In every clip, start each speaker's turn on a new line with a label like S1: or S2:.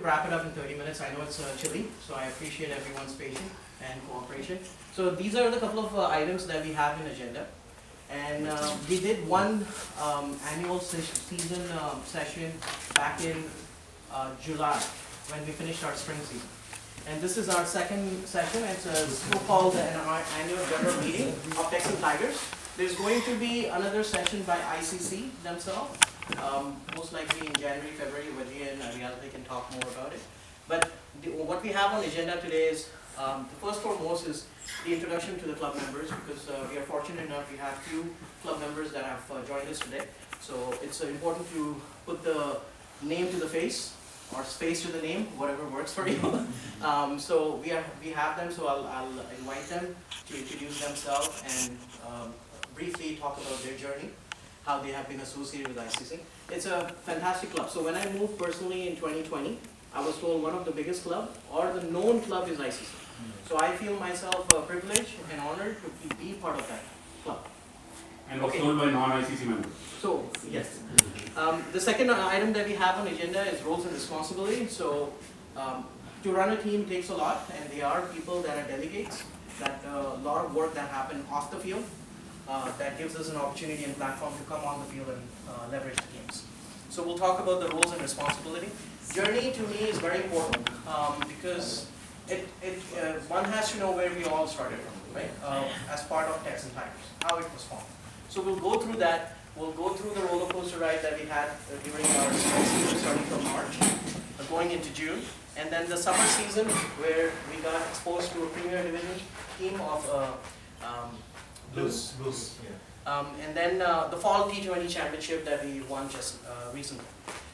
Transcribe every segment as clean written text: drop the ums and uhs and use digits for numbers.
S1: wrap it up in 30 minutes. I know it's chilly, so I appreciate everyone's patience and cooperation. So these are the couple of items that we have in agenda. And we did one annual season session back in July when we finished our spring season. And this is our second session. It's a so-called annual general meeting of Texan Tigers. There's going to be another session by ICC themselves, most likely in January, February. Vaji and Riyaz can talk more about it. But what we have on the agenda today is, the first foremost is the introduction to the club members, because we are fortunate enough we have few club members that have joined us today. So it's important to put the name to the face, or space to the name, whatever works for you. So we have them, so I'll invite them to introduce themselves and briefly talk about their journey, how they have been associated with ICC. It's a fantastic club. So when I moved personally in 2020, I was told one of the biggest club or the known club is ICC. So I feel myself privileged and honored to be part of that club.
S2: And was told by non-ICC members.
S1: So, yes. The second item that we have on the agenda is roles and responsibility. So, to run a team takes a lot, and they are people that are delegates, that a lot of work that happen off the field, that gives us an opportunity and platform to come on the field and leverage the games. So we'll talk about the roles and responsibility. Journey to me is very important because one has to know where we all started from, right? As part of Texan Tigers, how it was formed. So we'll go through that. We'll go through the roller coaster ride that we had during our spring season, starting from March, going into June, and then the summer season where we got exposed to a Premier Division team of Blues. Yeah. And then the fall T20 championship that we won just recently.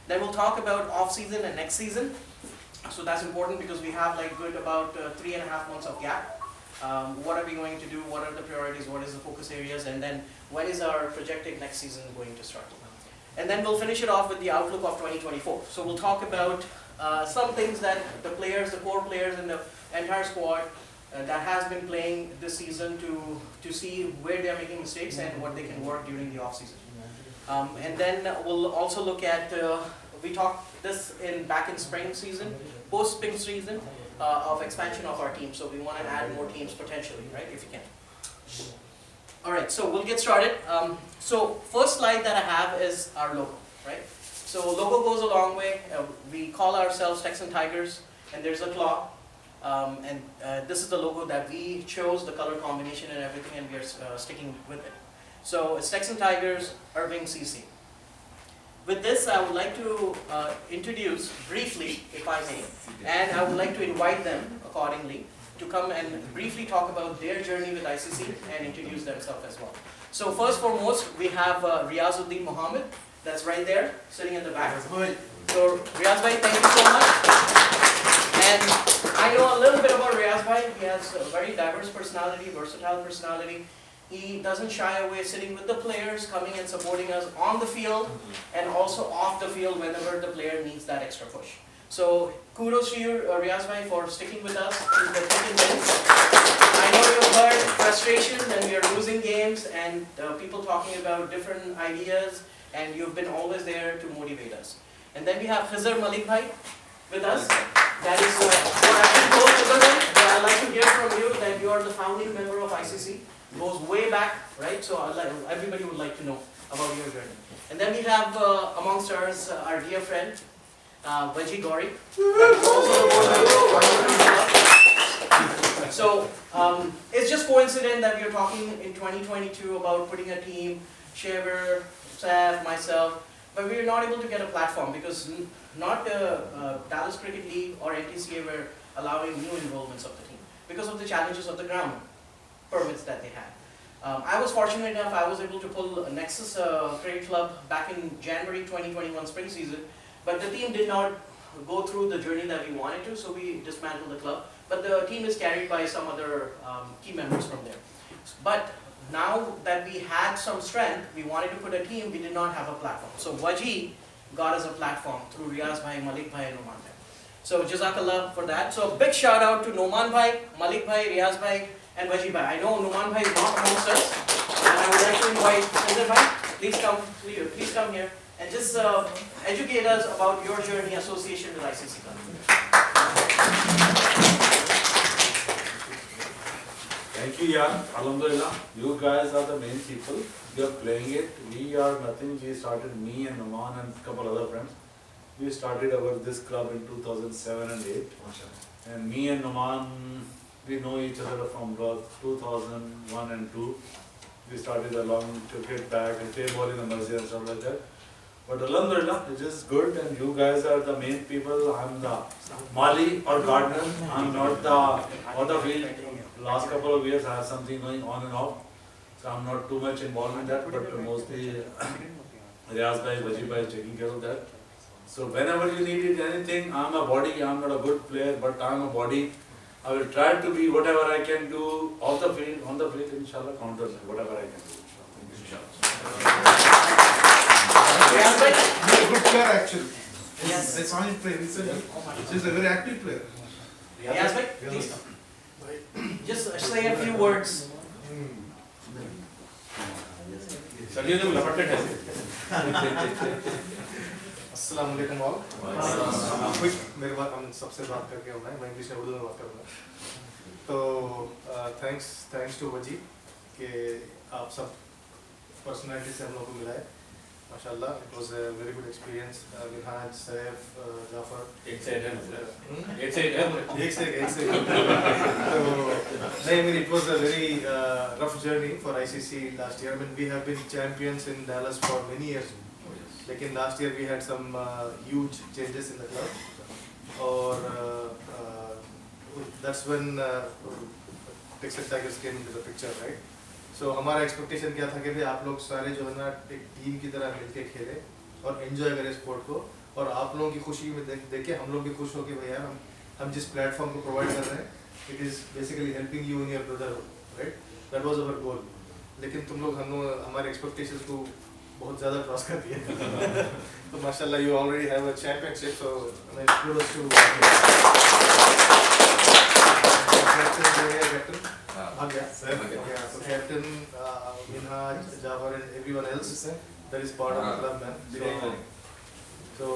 S1: Then we'll talk about off-season and next season. So that's important because we have like good about 3.5 months of gap. What are we going to do? What are the priorities? What is the focus areas? And then when is our projected next season going to start? And then we'll finish it off with the outlook of 2024. So we'll talk about some things that the players, the core players in the entire squad that has been playing this season to see where they are making mistakes and what they can work during the off season. And then we'll also look at, we talked this back in spring season, post spring season, of expansion of our team. So we want to add more teams potentially, right, if you can. All right, so we'll get started. So first slide that I have is our logo, right? So logo goes a long way. We call ourselves Texan Tigers, and there's a claw. This is the logo that we chose, the color combination and everything, and we are sticking with it. So it's Texan Tigers, Irving CC. With this, I would like to introduce briefly, if I may, and I would like to invite them accordingly to come and briefly talk about their journey with ICC and introduce themselves as well. So first foremost, we have Riyazuddin Mohammed, that's right there, sitting in the back. So Riyaz bhai, thank you so much. And I know a little bit about Riyaz bhai. He has a very diverse personality, versatile personality. He doesn't shy away sitting with the players, coming and supporting us on the field and also off the field whenever the player needs that extra push. So kudos to you, Riyaz bhai, for sticking with us in the thick and thin. I know you've heard frustrations and we are losing games and people talking about different ideas, and you've been always there to motivate us. And then we have Khizr Malik bhai with us. That is what I've been told, Khizr bhai, but I'd like to hear from you that you are the founding member of ICC. Goes way back, right? So everybody would like to know about your journey. And then we have amongst ours our dear friend, Vaji Gauri. So it's just coincident that we are talking in 2022 about putting a team, Shaver, Sav, myself, but we were not able to get a platform because not Dallas Cricket League or NTCA were allowing new enrollments of the team because of the challenges of the ground permits that they had. I was fortunate enough, I was able to pull a Nexus Cricket Club back in January 2021 spring season, but the team did not go through the journey that we wanted to, so we dismantled the club. But the team is carried by some other key members from there. But now that we had some strength, we wanted to put a team, we did not have a platform. So Vaji got us a platform through Riyaz bhai, Malik bhai and Noman bhai. So Jazakallah for that. So big shout out to Noman bhai, Malik bhai, Riyaz bhai, and Vaji bhai. I know Noman bhai is not amongst us, and I would like to invite Khizr bhai. Please come here and just educate us about your journey association with ICC Club.
S3: Thank you, yeah. Alhamdulillah. You guys are the main people. You are playing it. We are nothing. We started, me and Oman and a couple other friends. We started this club in 2007 and 8. And me and Oman, we know each other from 2001 and 2. We started along to get back and play ball in the masjid and stuff like that. But Alhamdulillah, it is good, and you guys are the main people. I'm the Mali or gardener. I'm not the on the field. Last couple of years I have something going on and off, so I'm not too much involved in that, but mostly Riaz bhai, Wajib bhai is taking care of that. So whenever you needed anything, I'm a body. I'm not a good player, but I'm a body. I will try to be whatever I can do off the field, on the field, inshallah, counter whatever I can do.
S1: Riaz bhai?
S4: He's a good player actually.
S1: Yes.
S4: I saw him play recently. He's a very active player.
S1: Riaz bhai, please come. Just say a few words.
S2: चलिए तो लपटे हैं
S4: अस्सलाम वालेकुम all. Quick मेरे बात हम सबसे बात करके होना है, मैं इंग्लिश में उर्दू में बात करूँगा। तो थैंक्स टू वजी कि आप सब पर्सनालिटी से हम लोग को मिलाए। माशाल्लाह, it was a very good experience. Minhaj, Saif, Jafar, एक से एक तो नहीं, I mean it was a very rough journey for ICC last year. I mean we have been champions in Dallas for many years. लेकिन last year we had some huge changes in the club, or that's when Texan Tigers came into the picture, right? So हमारा expectation क्या था कि भाई आप लोग सारे जो है ना एक टीम की तरह मिलके खेले और enjoy करें स्पोर्ट को, और आप लोगों की खुशी में देख के हम लोग भी खुश हो कि भाई यार हम जिस प्लेटफॉर्म को प्रोवाइड कर रहे हैं, it is basically helping you in your brotherhood, right? That was our goal. लेकिन तुम लोग हमारे expectations को बहुत ज़्यादा क्रॉस कर दिए। तो माशाल्लाह you already have a championship, so I mean kudos to captain भाग गया so captain Minhaj, Jafar and everyone else that is part of the club, man. So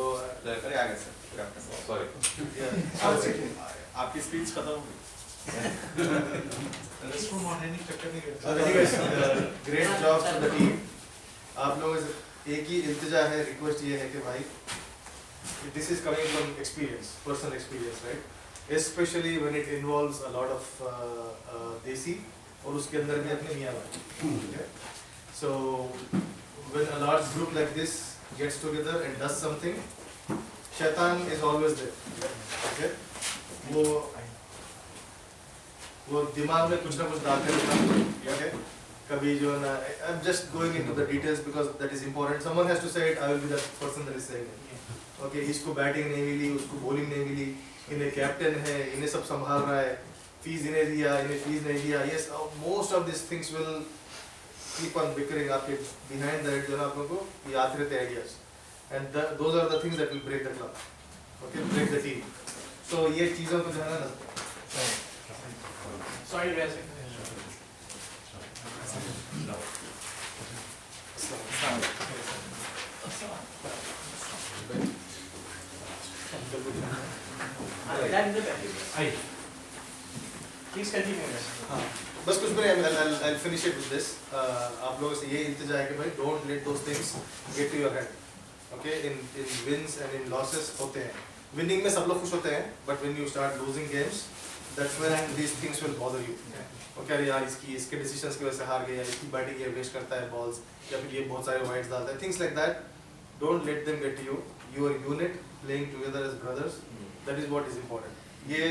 S5: Sorry. आपकी स्पीच खत्म हो गई।
S4: so anyways, great job to the team. आप लोगों से एक ही इल्तिजा है, रिक्वेस्ट ये है कि भाई this is coming from experience, personal experience, right? Especially when it involves a lot of desi और उसके अंदर भी अपने मियाँ भाई, okay? So when a large group like this gets together and does something, shaitan is always there, okay? वो दिमाग में कुछ ना कुछ डालते रहता है, okay? कभी जो ना, I'm just going into the details because that is important. Someone has to say it. I will be the person that is saying it. Okay, इसको बैटिंग नहीं मिली, उसको बॉलिंग नहीं मिली, इन्हें कैप्टन है, इन्हें सब संभाल रहा है, फीस इन्हें दिया, इन्हें फीस नहीं दिया. Yes, most of these things will keep on bickering. आपके behind that जो ना आप लोगों को ये आते रहते ideas, and those are the things that will break the club. Okay, break the team. So ये चीज़ों को जो है ना,
S1: Sorry, Riaz bhai. Please continue.
S4: बस कुछ नहीं, I'll finish it with this. आप लोगों से ये इल्तिजा है कि भाई don't let those things get to your head. Okay, in wins and in losses होते हैं. Winning में सब लोग खुश होते हैं, but when you start losing games, that's when these things will bother you. Okay, अरे यार इसके decisions की वजह से हार गया, इसकी बैटिंग ये वेस्ट करता है balls, या फिर ये बहुत सारे wides डालता है, things like that. Don't let them get to you. You are a unit playing together as brothers. That is what is important. ये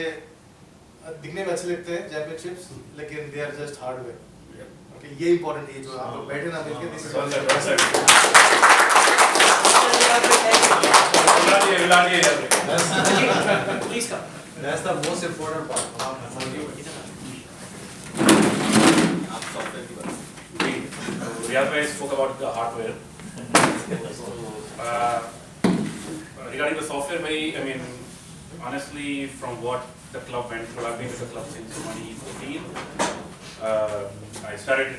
S4: दिखने में अच्छे लगते हैं championships, लेकिन they are just hardware. Okay, ये important है जो आप लोग बैठे ना मिलके, this is all that.
S1: Please come.
S5: That's the most important part.
S2: Riaz bhai spoke about the hardware. Regarding the software, bhai, I mean, honestly, from what the club went through, I've been with the club since 2014. I started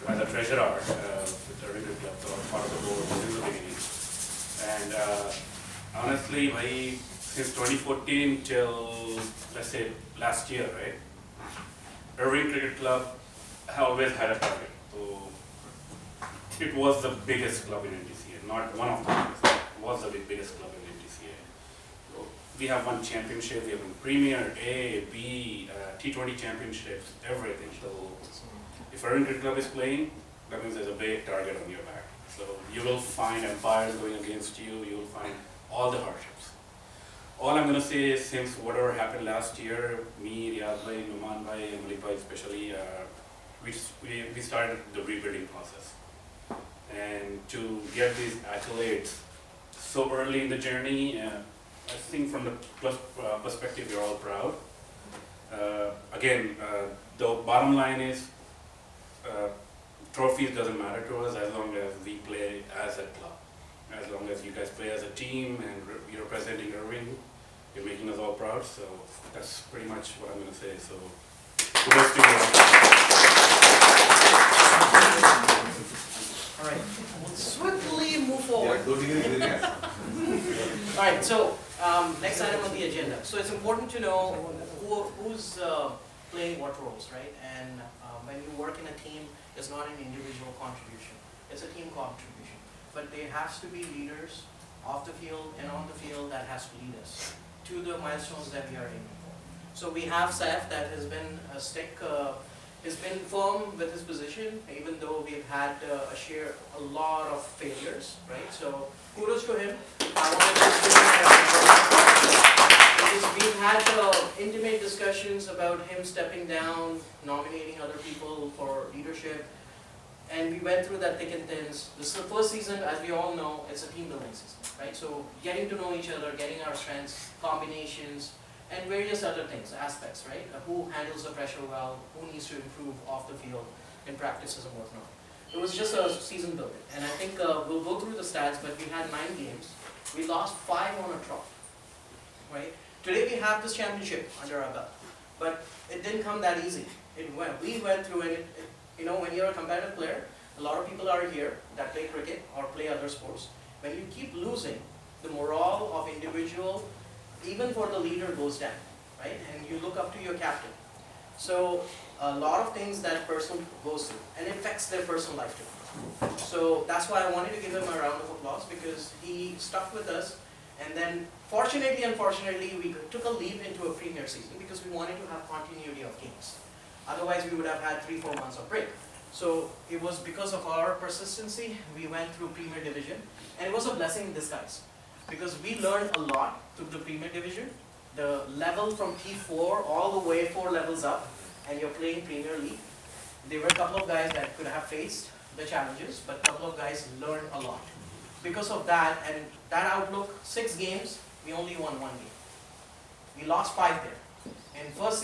S2: as a treasurer with the Rugby Club, so I was part of the board since the beginning. And honestly, bhai, since 2014 till let's say last year, right? Irving Cricket Club have always had a target. So it was the biggest club in NTCA, not one of the biggest. It was the biggest club in NTCA. So we have won championship, we have won Premier, A, B, T20 championships, everything. So if Irving Cricket Club is playing, that means there's a big target on your back. So you will find empires going against you, you will find all the hardships. All I'm going to say is, since whatever happened last year, me, Riyad bhai, Numan bhai, and Malik bhai especially, we started the rebuilding process. And to get these accolades so early in the journey, I think from the perspective, we're all proud. Again, the bottom line is, trophies doesn't matter to us as long as we play as a club. As long as you guys play as a team and you're representing Irving, you're making us all proud. So that's pretty much what I'm going to say. So kudos to you.
S1: All right, swiftly move forward. All right, so next item on the agenda. So it's important to know who's playing what roles, right? And when you work in a team, it's not an individual contribution. It's a team contribution. But there has to be leaders off the field and on the field that has to lead us to the milestones that we are aiming for. So we have Saif that has been has been firm with his position, even though we've had a lot of failures, right? So kudos to him. I wanted to because we've had intimate discussions about him stepping down, nominating other people for leadership, and we went through that thick and thins. This is the first season, as we all know, it's a team building season, right? So getting to know each other, getting our strengths, combinations, and various other things, aspects, right? Who handles the pressure well, who needs to improve off the field in practices and whatnot. It was just a season building, and I think we'll go through the stats, but we had 9 games. We lost 5 on a trot, right? Today we have this championship under our belt, but it didn't come that easy. We went through it, you know, when you're a competitive player, a lot of people are here that play cricket or play other sports. When you keep losing, the morale of individual, even for the leader, goes down, right? And you look up to your captain. So a lot of things that person goes through, and it affects their personal life too. So that's why I wanted to give him a round of applause, because he stuck with us. And then fortunately, unfortunately, we took a leap into a premier season because we wanted to have continuity of games. Otherwise, we would have had 3-4 months of break. So it was because of our persistency, we went through Premier Division, and it was a blessing in disguise, because we learned a lot through the Premier Division. The level from T4 all the way 4 levels up, and you're playing Premier League. There were a couple of guys that could have faced the challenges, but a couple of guys learned a lot. Because of that, and that outlook, 6 games, we only won 1 game. We lost 5 there. In first